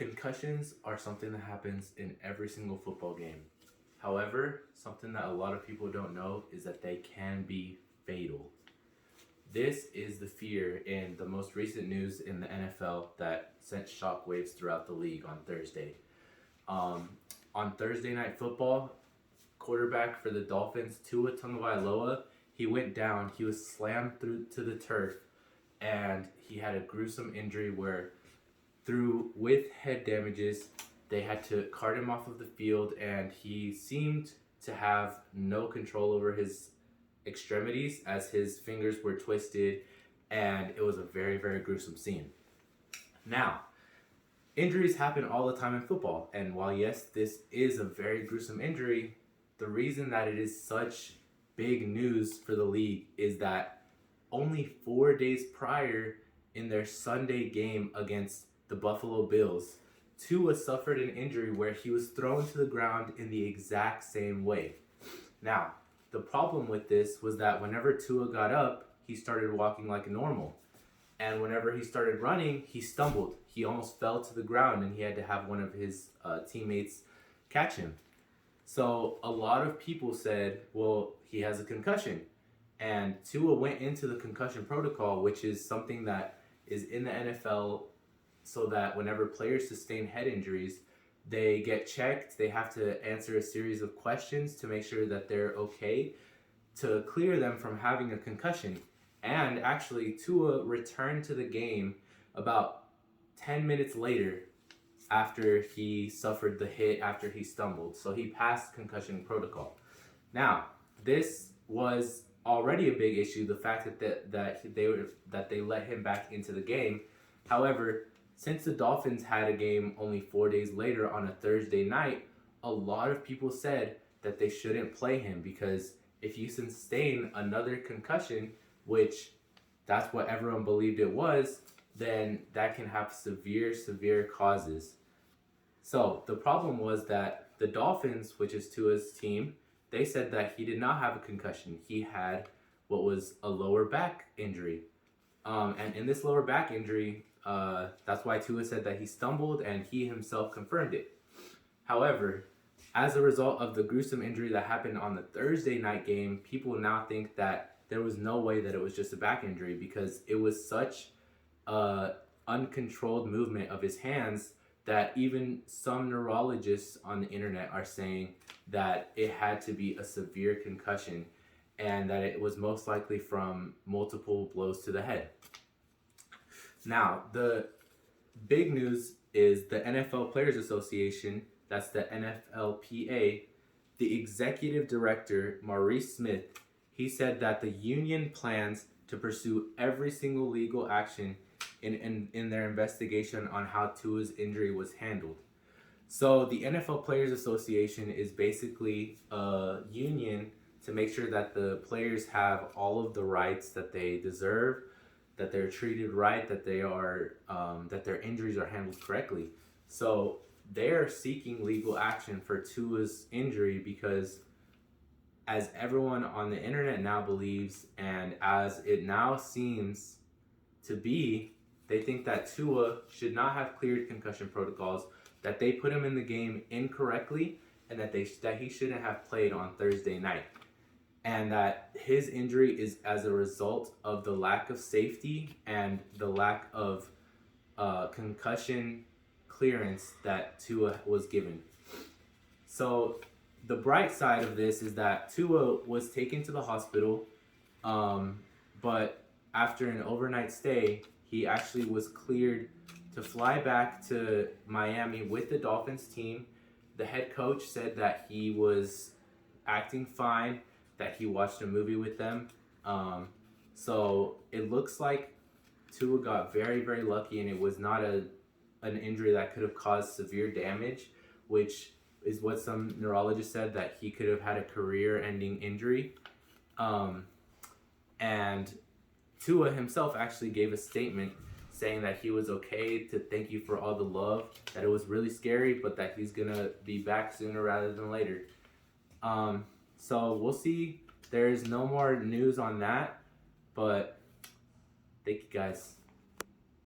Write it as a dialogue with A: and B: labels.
A: Concussions are something that happens in every single football game. However, something that a lot of people don't know is that they can be fatal. This is the fear in the most recent news in the NFL that sent shockwaves throughout the league on Thursday. Um, on Thursday Night Football, quarterback for the Dolphins, Tua Tagovailoa, he went down. He was slammed through to the turf, and he had a gruesome injury where, with head damages, they had to cart him off of the field, and he seemed to have no control over his extremities as his fingers were twisted, and it was a very, very gruesome scene. Now, injuries happen all the time in football, and while yes, this is a very gruesome injury, the reason that it is such big news for the league is that only 4 days prior, in their Sunday game against the Buffalo Bills, Tua suffered an injury where he was thrown to the ground in the exact same way. Now, the problem with this was that whenever Tua got up, he started walking like normal. And whenever he started running, he stumbled. He almost fell to the ground, and he had to have one of his teammates catch him. So a lot of people said, well, he has a concussion. And Tua went into the concussion protocol, which is something that is in the NFL so that whenever players sustain head injuries, they get checked. They have to answer a series of questions to make sure that they're okay to clear them from having a concussion. And actually, Tua returned to the game about 10 minutes later after he suffered the hit, after he stumbled. So he passed concussion protocol. Now, this was already a big issue, the fact that they let him back into the game. However, since the Dolphins had a game only 4 days later on a Thursday night, a lot of people said that they shouldn't play him because if you sustain another concussion, which that's what everyone believed it was, then that can have severe, severe causes. So the problem was that the Dolphins, which is Tua's team, they said that he did not have a concussion. He had what was a lower back injury. And in this lower back injury, that's why Tua said that he stumbled, and he himself confirmed it. However, as a result of the gruesome injury that happened on the Thursday night game, people now think that there was no way that it was just a back injury because it was such uncontrolled movement of his hands that even some neurologists on the internet are saying that it had to be a severe concussion and that it was most likely from multiple blows to the head. Now, the big news is the NFL Players Association, that's the NFLPA, the executive director, Maurice Smith, he said that the union plans to pursue every single legal action in their investigation on how Tua's injury was handled. So the NFL Players Association is basically a union to make sure that the players have all of the rights that they deserve, that they're treated right, that they are that their injuries are handled correctly. So they're seeking legal action for Tua's injury because, as everyone on the internet now believes, and as it now seems to be, they think that Tua should not have cleared concussion protocols, that they put him in the game incorrectly, and that he shouldn't have played on Thursday night. And that his injury is as a result of the lack of safety and the lack of concussion clearance that Tua was given. So the bright side of this is that Tua was taken to the hospital, but after an overnight stay, he actually was cleared to fly back to Miami with the Dolphins team. The head coach said that he was acting fine, that he watched a movie with them. So it looks like Tua got very, very lucky, and it was not an injury that could have caused severe damage, which is what some neurologists said, that he could have had a career-ending injury. And Tua himself actually gave a statement saying that he was okay, to thank you for all the love, that it was really scary, but that he's going to be back sooner rather than later. So we'll see. There's no more news on that, but thank you guys.